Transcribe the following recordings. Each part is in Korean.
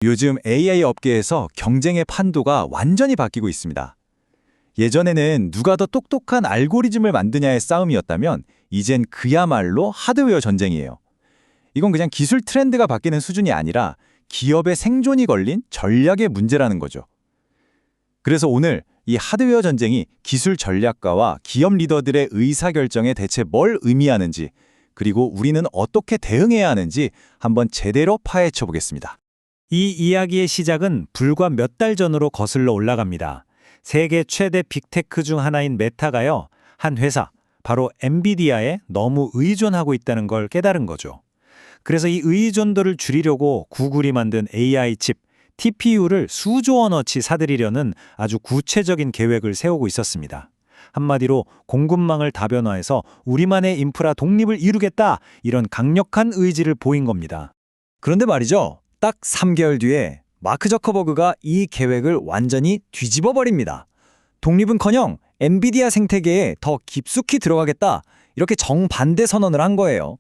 요즘 AI 업계에서 경쟁의 판도가 완전히 바뀌고 있습니다. 예전에는 누가 더 똑똑한 알고리즘을 만드냐의 싸움이었다면 이젠 그야말로 하드웨어 전쟁이에요. 이건 그냥 기술 트렌드가 바뀌는 수준이 아니라 기업의 생존이 걸린 전략의 문제라는 거죠. 그래서 오늘 이 하드웨어 전쟁이 기술 전략가와 기업 리더들의 의사결정에 대체 뭘 의미하는지, 그리고 우리는 어떻게 대응해야 하는지 한번 제대로 파헤쳐 보겠습니다. 이 이야기의 시작은 불과 몇 달 전으로 거슬러 올라갑니다. 세계 최대 빅테크 중 하나인 메타가요, 한 회사, 바로 엔비디아에 너무 의존하고 있다는 걸 깨달은 거죠. 그래서 이 의존도를 줄이려고 구글이 만든 AI 칩, TPU를 수조 원어치 사들이려는 아주 구체적인 계획을 세우고 있었습니다. 한마디로 공급망을 다변화해서 우리만의 인프라 독립을 이루겠다, 이런 강력한 의지를 보인 겁니다. 그런데 말이죠. 딱 3개월 뒤에 마크 저커버그가 이 계획을 완전히 뒤집어 버립니다. 독립은커녕 엔비디아 생태계에 더 깊숙이 들어가겠다, 이렇게 정반대 선언을 한 거예요.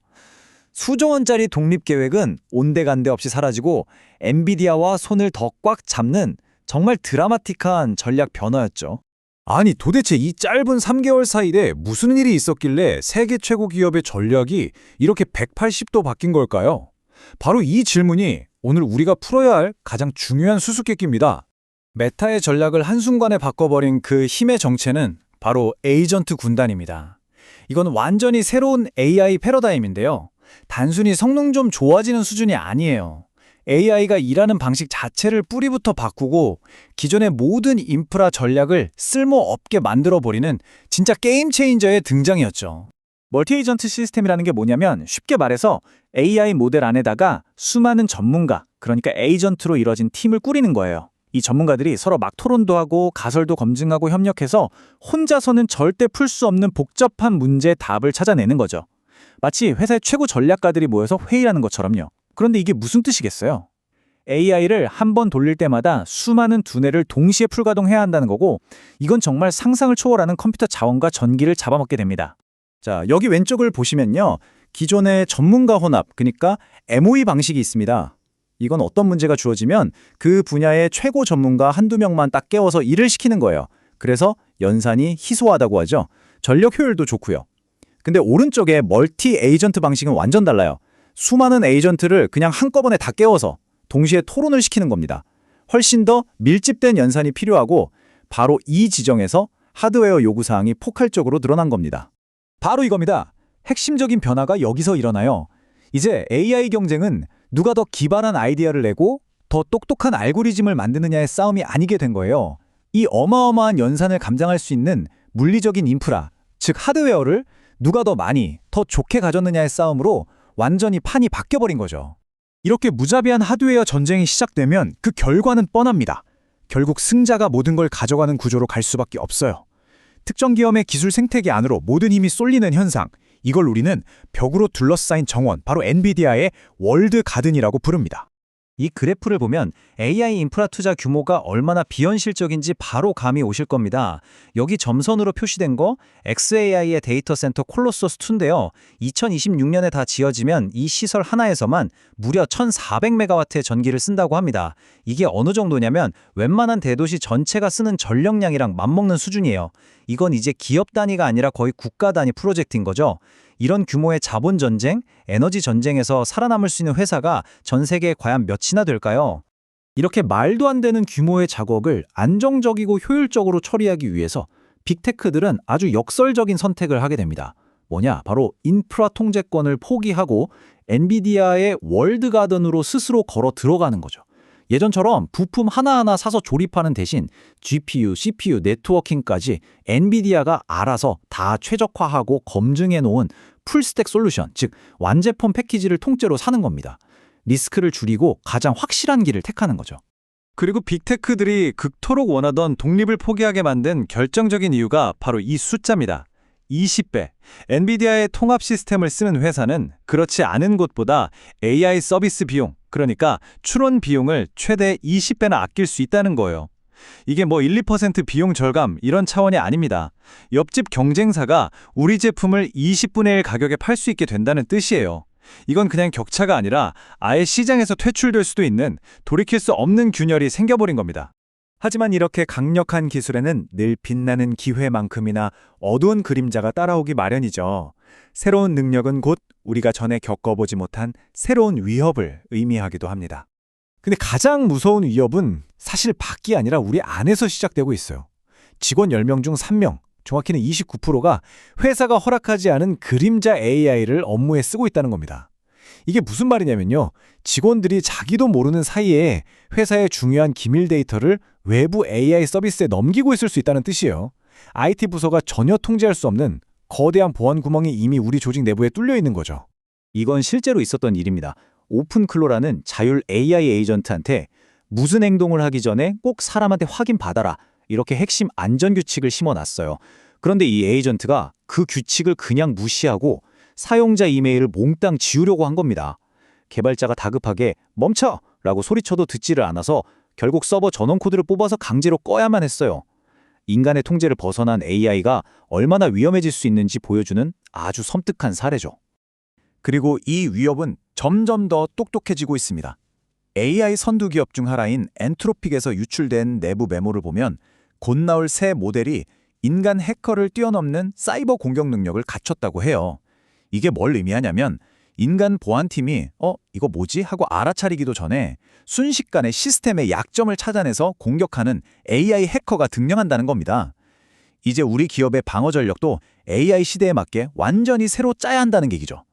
수조 원짜리 독립 계획은 온데간데 없이 사라지고 엔비디아와 손을 더 꽉 잡는 정말 드라마틱한 전략 변화였죠. 아니 도대체 이 짧은 3개월 사이에 무슨 일이 있었길래 세계 최고 기업의 전략이 이렇게 180도 바뀐 걸까요? 바로 이 질문이 오늘 우리가 풀어야 할 가장 중요한 수수께끼입니다. 메타의 전략을 한순간에 바꿔버린 그 힘의 정체는 바로 에이전트 군단입니다. 이건 완전히 새로운 AI 패러다임인데요. 단순히 성능 좀 좋아지는 수준이 아니에요. AI가 일하는 방식 자체를 뿌리부터 바꾸고 기존의 모든 인프라 전략을 쓸모없게 만들어버리는 진짜 게임 체인저의 등장이었죠. 멀티 에이전트 시스템이라는 게 뭐냐면 쉽게 말해서 AI 모델 안에다가 수많은 전문가, 그러니까 에이전트로 이뤄진 팀을 꾸리는 거예요. 이 전문가들이 서로 막 토론도 하고 가설도 검증하고 협력해서 혼자서는 절대 풀 수 없는 복잡한 문제의 답을 찾아내는 거죠. 마치 회사의 최고 전략가들이 모여서 회의하는 것처럼요. 그런데 이게 무슨 뜻이겠어요? AI를 한 번 돌릴 때마다 수많은 두뇌를 동시에 풀가동해야 한다는 거고, 이건 정말 상상을 초월하는 컴퓨터 자원과 전기를 잡아먹게 됩니다. 자, 여기 왼쪽을 보시면요. 기존의 전문가 혼합, 그러니까 MOE 방식이 있습니다. 이건 어떤 문제가 주어지면 그 분야의 최고 전문가 한두 명만 딱 깨워서 일을 시키는 거예요. 그래서 연산이 희소하다고 하죠. 전력 효율도 좋고요. 근데 오른쪽에 멀티 에이전트 방식은 완전 달라요. 수많은 에이전트를 그냥 한꺼번에 다 깨워서 동시에 토론을 시키는 겁니다. 훨씬 더 밀집된 연산이 필요하고 바로 이 지점에서 하드웨어 요구사항이 폭발적으로 늘어난 겁니다. 바로 이겁니다. 핵심적인 변화가 여기서 일어나요. 이제 AI 경쟁은 누가 더 기발한 아이디어를 내고 더 똑똑한 알고리즘을 만드느냐의 싸움이 아니게 된 거예요. 이 어마어마한 연산을 감당할 수 있는 물리적인 인프라, 즉 하드웨어를 누가 더 많이, 더 좋게 가졌느냐의 싸움으로 완전히 판이 바뀌어버린 거죠. 이렇게 무자비한 하드웨어 전쟁이 시작되면 그 결과는 뻔합니다. 결국 승자가 모든 걸 가져가는 구조로 갈 수밖에 없어요. 특정 기업의 기술 생태계 안으로 모든 힘이 쏠리는 현상, 이걸 우리는 벽으로 둘러싸인 정원, 바로 엔비디아의 월드 가든이라고 부릅니다. 이 그래프를 보면 AI 인프라 투자 규모가 얼마나 비현실적인지 바로 감이 오실 겁니다. 여기 점선으로 표시된 거 xAI의 데이터 센터 콜로서스2인데요. 2026년에 다 지어지면 이 시설 하나에서만 무려 1400메가와트의 전기를 쓴다고 합니다. 이게 어느 정도냐면 웬만한 대도시 전체가 쓰는 전력량이랑 맞먹는 수준이에요. 이건 이제 기업 단위가 아니라 거의 국가 단위 프로젝트인 거죠. 이런 규모의 자본 전쟁, 에너지 전쟁에서 살아남을 수 있는 회사가 전 세계에 과연 몇이나 될까요? 이렇게 말도 안 되는 규모의 작업을 안정적이고 효율적으로 처리하기 위해서 빅테크들은 아주 역설적인 선택을 하게 됩니다. 뭐냐? 바로 인프라 통제권을 포기하고 엔비디아의 월드 가든으로 스스로 걸어 들어가는 거죠. 예전처럼 부품 하나하나 사서 조립하는 대신 GPU, CPU, 네트워킹까지 엔비디아가 알아서 다 최적화하고 검증해 놓은 풀스택 솔루션, 즉 완제품 패키지를 통째로 사는 겁니다. 리스크를 줄이고 가장 확실한 길을 택하는 거죠. 그리고 빅테크들이 극토록 원하던 독립을 포기하게 만든 결정적인 이유가 바로 이 숫자입니다. 20배. 엔비디아의 통합 시스템을 쓰는 회사는 그렇지 않은 곳보다 AI 서비스 비용, 그러니까 추론 비용을 최대 20배나 아낄 수 있다는 거예요. 이게 뭐 1, 2% 비용 절감 이런 차원이 아닙니다. 옆집 경쟁사가 우리 제품을 20분의 1 가격에 팔 수 있게 된다는 뜻이에요. 이건 그냥 격차가 아니라 아예 시장에서 퇴출될 수도 있는 돌이킬 수 없는 균열이 생겨버린 겁니다. 하지만 이렇게 강력한 기술에는 늘 빛나는 기회만큼이나 어두운 그림자가 따라오기 마련이죠. 새로운 능력은 곧 우리가 전에 겪어보지 못한 새로운 위협을 의미하기도 합니다. 근데 가장 무서운 위협은 사실 밖이 아니라 우리 안에서 시작되고 있어요. 직원 10명 중 3명, 정확히는 29%가 회사가 허락하지 않은 그림자 AI를 업무에 쓰고 있다는 겁니다. 이게 무슨 말이냐면요. 직원들이 자기도 모르는 사이에 회사의 중요한 기밀 데이터를 외부 AI 서비스에 넘기고 있을 수 있다는 뜻이에요. IT 부서가 전혀 통제할 수 없는 거대한 보안 구멍이 이미 우리 조직 내부에 뚫려 있는 거죠. 이건 실제로 있었던 일입니다. 오픈클로라는 자율 AI 에이전트한테 무슨 행동을 하기 전에 꼭 사람한테 확인받아라. 이렇게 핵심 안전규칙을 심어놨어요. 그런데 이 에이전트가 그 규칙을 그냥 무시하고 사용자 이메일을 몽땅 지우려고 한 겁니다. 개발자가 다급하게 멈춰! 라고 소리쳐도 듣지를 않아서 결국 서버 전원 코드를 뽑아서 강제로 꺼야만 했어요. 인간의 통제를 벗어난 AI가 얼마나 위험해질 수 있는지 보여주는 아주 섬뜩한 사례죠. 그리고 이 위협은 점점 더 똑똑해지고 있습니다. AI 선두 기업 중 하나인 엔트로픽에서 유출된 내부 메모를 보면 곧 나올 새 모델이 인간 해커를 뛰어넘는 사이버 공격 능력을 갖췄다고 해요. 이게 뭘 의미하냐면 인간 보안팀이 이거 뭐지? 하고 알아차리기도 전에 순식간에 시스템의 약점을 찾아내서 공격하는 AI 해커가 등장한다는 겁니다. 이제 우리 기업의 방어 전력도 AI 시대에 맞게 완전히 새로 짜야 한다는 얘기죠.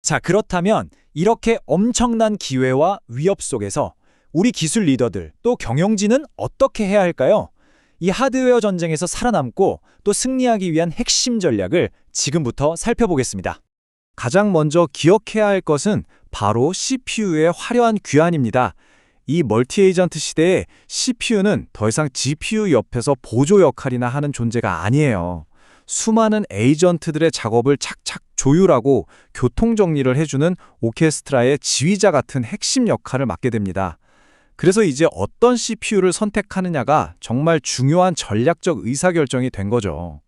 자, 그렇다면 이렇게 엄청난 기회와 위협 속에서 우리 기술 리더들 또 경영진은 어떻게 해야 할까요? 이 하드웨어 전쟁에서 살아남고 또 승리하기 위한 핵심 전략을 지금부터 살펴보겠습니다. 가장 먼저 기억해야 할 것은 바로 CPU의 화려한 귀환입니다. 이 멀티 에이전트 시대에 CPU는 더 이상 GPU 옆에서 보조 역할이나 하는 존재가 아니에요. 수많은 에이전트들의 작업을 착착 조율하고 교통 정리를 해주는 오케스트라의 지휘자 같은 핵심 역할을 맡게 됩니다. 그래서 이제 어떤 CPU를 선택하느냐가 정말 중요한 전략적 의사결정이 된 거죠.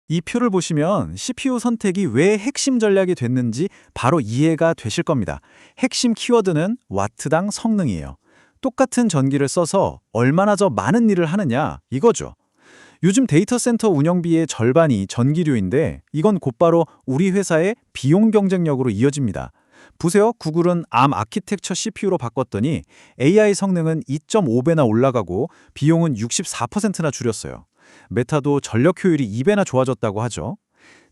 이 표를 보시면 CPU 선택이 왜 핵심 전략이 됐는지 바로 이해가 되실 겁니다. 핵심 키워드는 와트당 성능이에요. 똑같은 전기를 써서 얼마나 더 많은 일을 하느냐 이거죠. 요즘 데이터 센터 운영비의 절반이 전기료인데 이건 곧바로 우리 회사의 비용 경쟁력으로 이어집니다. 보세요. 구글은 ARM 아키텍처 CPU로 바꿨더니 AI 성능은 2.5배나 올라가고 비용은 64%나 줄였어요. 메타도 전력 효율이 2배나 좋아졌다고 하죠.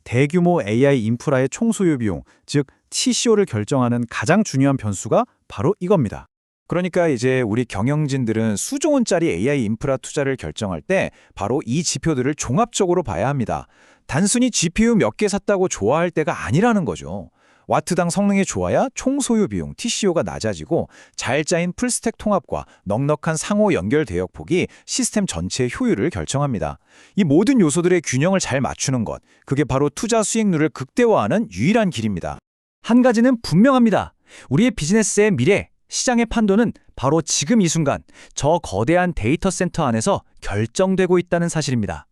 대규모 AI 인프라의 총소요 비용, 즉 TCO를 결정하는 가장 중요한 변수가 바로 이겁니다. 그러니까 이제 우리 경영진들은 수조 원짜리 AI 인프라 투자를 결정할 때 바로 이 지표들을 종합적으로 봐야 합니다. 단순히 GPU 몇 개 샀다고 좋아할 때가 아니라는 거죠. 와트당 성능이 좋아야 총 소요 비용, TCO가 낮아지고 잘 짜인 풀스택 통합과 넉넉한 상호 연결 대역폭이 시스템 전체의 효율을 결정합니다. 이 모든 요소들의 균형을 잘 맞추는 것, 그게 바로 투자 수익률을 극대화하는 유일한 길입니다. 한 가지는 분명합니다. 우리의 비즈니스의 미래, 시장의 판도는 바로 지금 이 순간 저 거대한 데이터 센터 안에서 결정되고 있다는 사실입니다.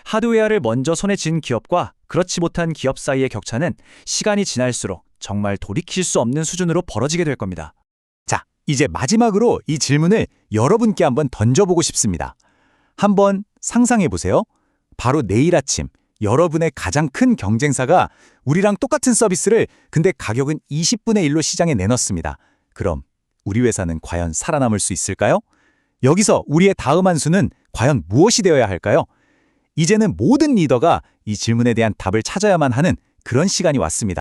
하드웨어를 먼저 손에 쥔 기업과 그렇지 못한 기업 사이의 격차는 시간이 지날수록 정말 돌이킬 수 없는 수준으로 벌어지게 될 겁니다. 자, 이제 마지막으로 이 질문을 여러분께 한번 던져보고 싶습니다. 한번 상상해 보세요. 바로 내일 아침 여러분의 가장 큰 경쟁사가 우리랑 똑같은 서비스를 근데 가격은 20분의 1로 시장에 내놓습니다. 그럼 우리 회사는 과연 살아남을 수 있을까요? 여기서 우리의 다음 한 수는 과연 무엇이 되어야 할까요? 이제는 모든 리더가 이 질문에 대한 답을 찾아야만 하는 그런 시간이 왔습니다.